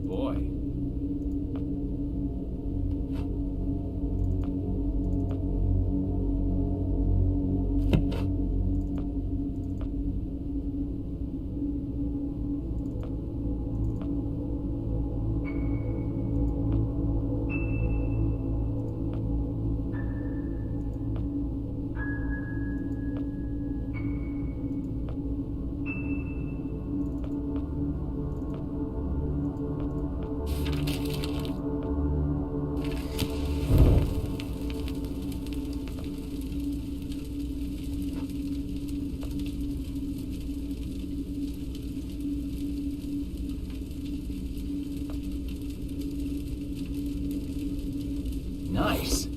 Boy. Nice.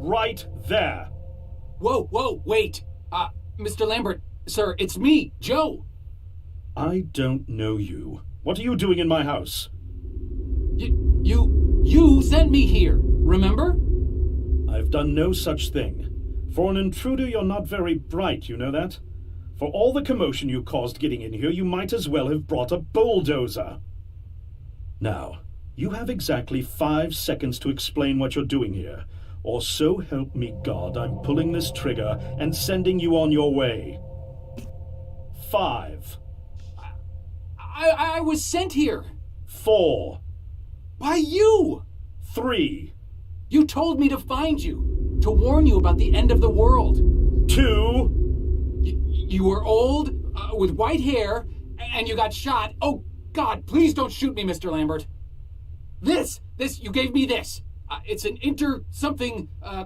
right there. Whoa, wait. Mr. Lambert, sir, it's me, Joe. I don't know you. What are you doing in my house? You sent me here, remember? I've done no such thing. For an intruder, you're not very bright, you know that? For all the commotion you caused getting in here, you might as well have brought a bulldozer. Now, you have exactly 5 seconds to explain what you're doing here, or so help me God, I'm pulling this trigger and sending you on your way. 5. I was sent here. 4. By you! 3. You told me to find you, to warn you about the end of the world. 2. You were old, with white hair, and you got shot. Oh, God, please don't shoot me, Mr. Lambert. This, you gave me this. It's an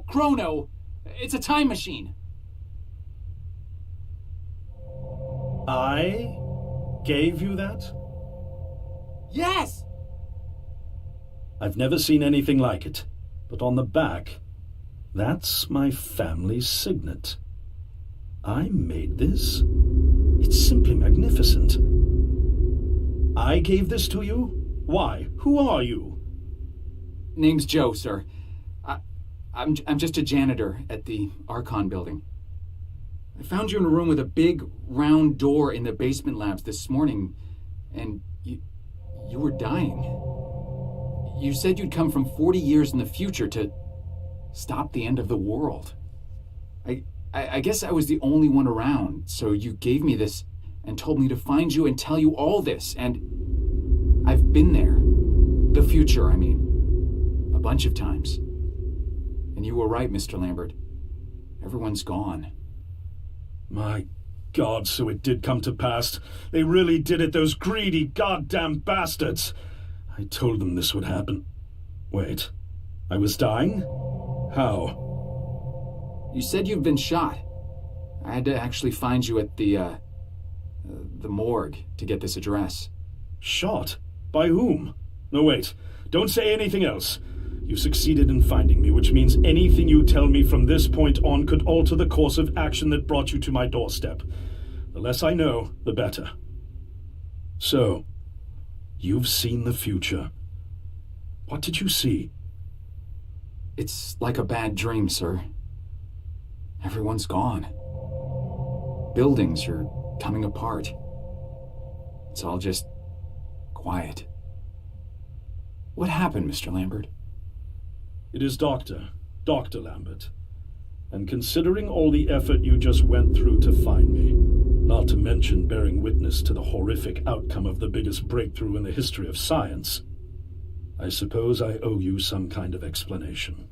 chrono. It's a time machine. I gave you that? Yes! I've never seen anything like it, but on the back, that's my family's signet. I made this? It's simply magnificent. I gave this to you? Why? Who are you? Name's Joe, sir. I'm just a janitor at the Archon building. I found you in a room with a big, round door in the basement labs this morning, and you were dying. You said you'd come from 40 years in the future to stop the end of the world. I guess I was the only one around, so you gave me this and told me to find you and tell you all this, and I've been there. The future, I mean. A bunch of times. And you were right, Mr. Lambert. Everyone's gone. My God, so it did come to pass. They really did it, those greedy goddamn bastards. I told them this would happen. Wait, I was dying? How? You said you've been shot. I had to actually find you at the morgue to get this address. Shot? By whom? No, wait. Don't say anything else. You succeeded in finding me, which means anything you tell me from this point on could alter the course of action that brought you to my doorstep. The less I know, the better. So, you've seen the future. What did you see? It's like a bad dream, sir. Everyone's gone. Buildings are coming apart. It's all just quiet. What happened, Mr. Lambert? It is Dr. Lambert. And considering all the effort you just went through to find me, not to mention bearing witness to the horrific outcome of the biggest breakthrough in the history of science, I suppose I owe you some kind of explanation.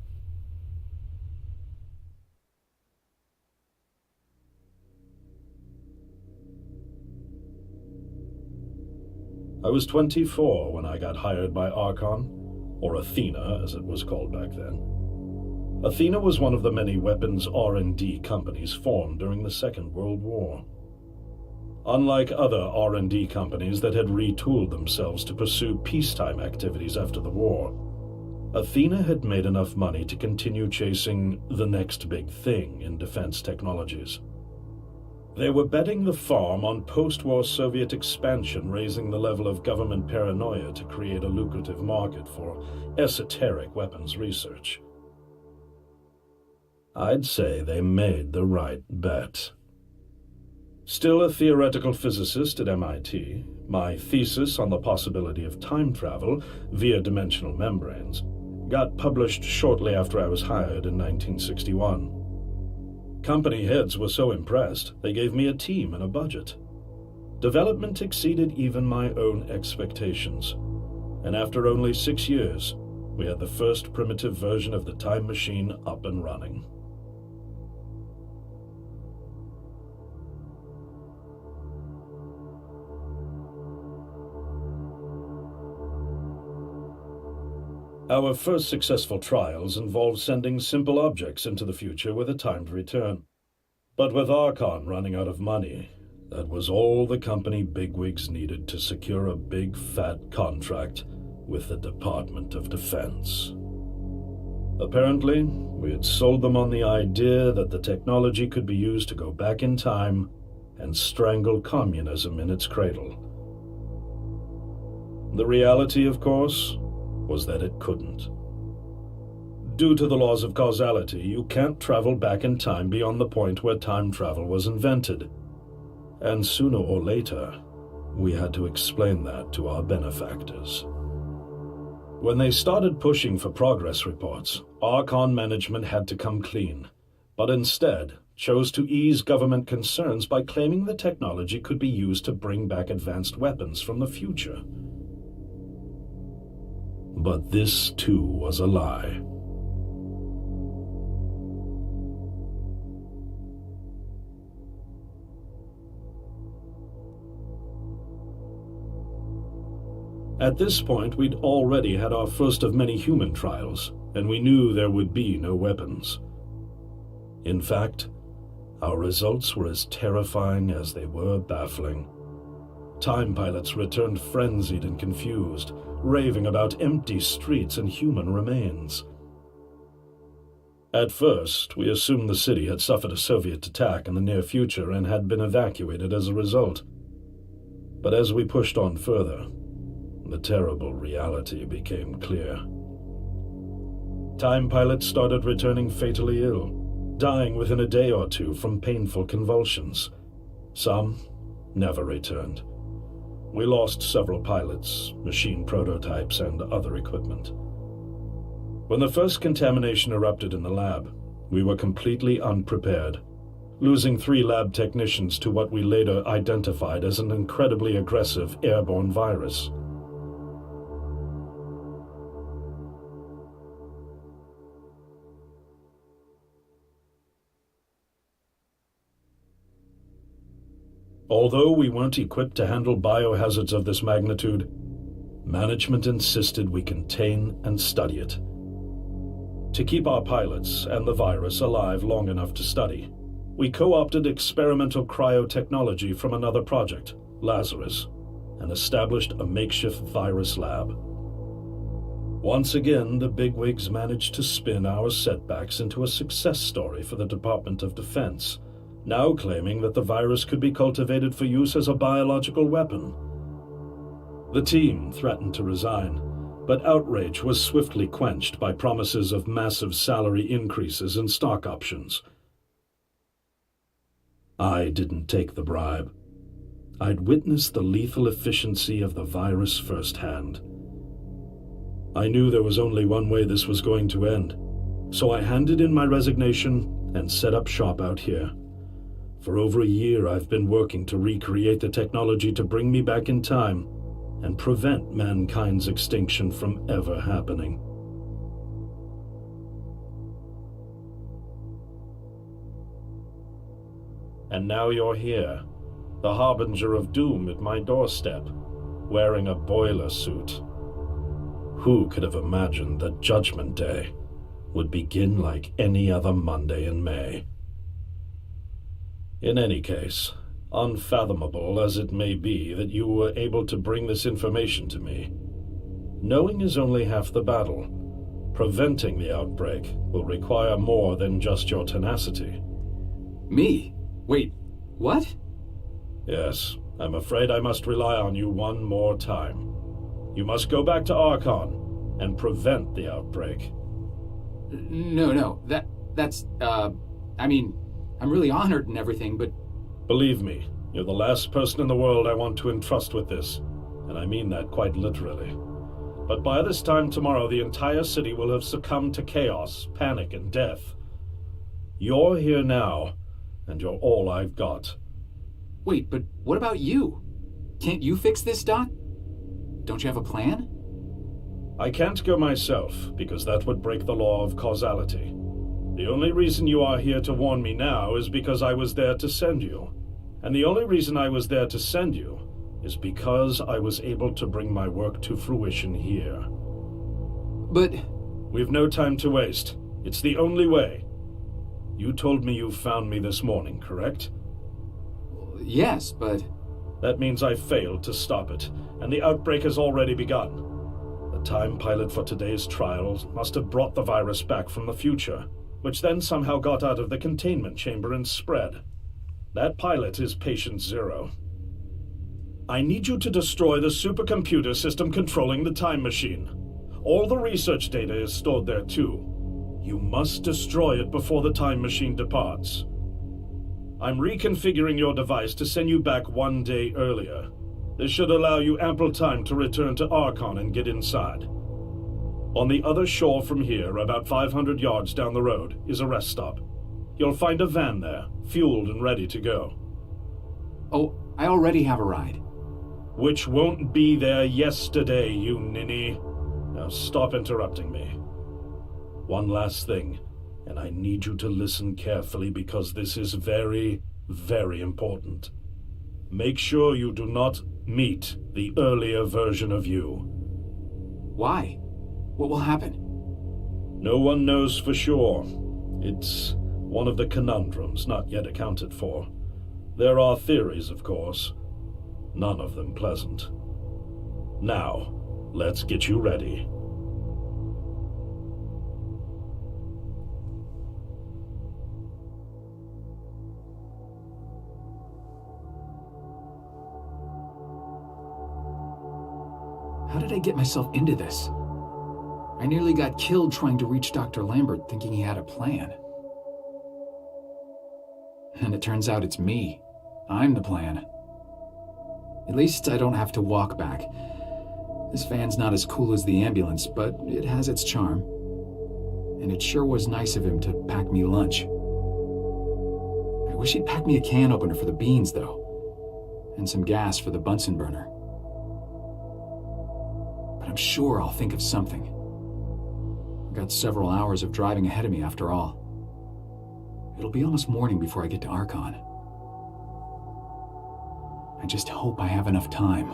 I was 24 when I got hired by Archon, or Athena as it was called back then. Athena was one of the many weapons R&D companies formed during the Second World War. Unlike other R&D companies that had retooled themselves to pursue peacetime activities after the war, Athena had made enough money to continue chasing the next big thing in defense technologies. They were betting the farm on post-war Soviet expansion, raising the level of government paranoia to create a lucrative market for esoteric weapons research. I'd say they made the right bet. Still a theoretical physicist at MIT, my thesis on the possibility of time travel via dimensional membranes got published shortly after I was hired in 1961. Company heads were so impressed, they gave me a team and a budget. Development exceeded even my own expectations, and after only 6 years, we had the first primitive version of the time machine up and running. Our first successful trials involved sending simple objects into the future with a timed return. But with Archon running out of money, that was all the company bigwigs needed to secure a big fat contract with the Department of Defense. Apparently, we had sold them on the idea that the technology could be used to go back in time and strangle communism in its cradle. The reality, of course, was that it couldn't. Due to the laws of causality, you can't travel back in time beyond the point where time travel was invented. And sooner or later, we had to explain that to our benefactors. When they started pushing for progress reports, Archon management had to come clean, but instead chose to ease government concerns by claiming the technology could be used to bring back advanced weapons from the future. But this, too, was a lie. At this point, we'd already had our first of many human trials, and we knew there would be no weapons. In fact, our results were as terrifying as they were baffling. Time pilots returned frenzied and confused, raving about empty streets and human remains. At first, we assumed the city had suffered a Soviet attack in the near future and had been evacuated as a result. But as we pushed on further, the terrible reality became clear. Time pilots started returning fatally ill, dying within a day or two from painful convulsions. Some never returned. We lost several pilots, machine prototypes, and other equipment. When the first contamination erupted in the lab, we were completely unprepared, losing 3 lab technicians to what we later identified as an incredibly aggressive airborne virus. Although we weren't equipped to handle biohazards of this magnitude, management insisted we contain and study it. To keep our pilots and the virus alive long enough to study, we co-opted experimental cryotechnology from another project, Lazarus, and established a makeshift virus lab. Once again, the bigwigs managed to spin our setbacks into a success story for the Department of Defense, now claiming that the virus could be cultivated for use as a biological weapon. The team threatened to resign, but outrage was swiftly quenched by promises of massive salary increases and stock options. I didn't take the bribe. I'd witnessed the lethal efficiency of the virus firsthand. I knew there was only one way this was going to end, so I handed in my resignation and set up shop out here. For over a year, I've been working to recreate the technology to bring me back in time and prevent mankind's extinction from ever happening. And now you're here, the harbinger of doom at my doorstep, wearing a boiler suit. Who could have imagined that Judgment Day would begin like any other Monday in May? In any case, unfathomable as it may be that you were able to bring this information to me, knowing is only half the battle. Preventing the outbreak will require more than just your tenacity. Me? Wait, what? Yes, I'm afraid I must rely on you one more time. You must go back to Archon and prevent the outbreak. No, that's, I mean, I'm really honored and everything, but... Believe me, you're the last person in the world I want to entrust with this, and I mean that quite literally. But by this time tomorrow, the entire city will have succumbed to chaos, panic, and death. You're here now, and you're all I've got. Wait, but what about you? Can't you fix this, Doc? Don't you have a plan? I can't go myself, because that would break the law of causality. The only reason you are here to warn me now is because I was there to send you. And the only reason I was there to send you is because I was able to bring my work to fruition here. But... We've no time to waste. It's the only way. You told me you found me this morning, correct? Yes, but... That means I failed to stop it, and the outbreak has already begun. The Time pilot for today's trials must have brought the virus back from the future, which then somehow got out of the containment chamber and spread. That pilot is Patient Zero. I need you to destroy the supercomputer system controlling the time machine. All the research data is stored there too. You must destroy it before the time machine departs. I'm reconfiguring your device to send you back 1 day earlier. This should allow you ample time to return to Archon and get inside. On the other shore from here, about 500 yards down the road, is a rest stop. You'll find a van there, fueled and ready to go. Oh, I already have a ride. Which won't be there yesterday, you ninny. Now stop interrupting me. One last thing, and I need you to listen carefully because this is very, very important. Make sure you do not meet the earlier version of you. Why? What will happen? No one knows for sure. It's one of the conundrums not yet accounted for. There are theories, of course. None of them pleasant. Now, let's get you ready. How did I get myself into this? I nearly got killed trying to reach Dr. Lambert thinking he had a plan. And it turns out it's me. I'm the plan. At least I don't have to walk back. This van's not as cool as the ambulance, but it has its charm. And it sure was nice of him to pack me lunch. I wish he'd packed me a can opener for the beans, though. And some gas for the Bunsen burner. But I'm sure I'll think of something. I've got several hours of driving ahead of me after all. It'll be almost morning before I get to Archon. I just hope I have enough time.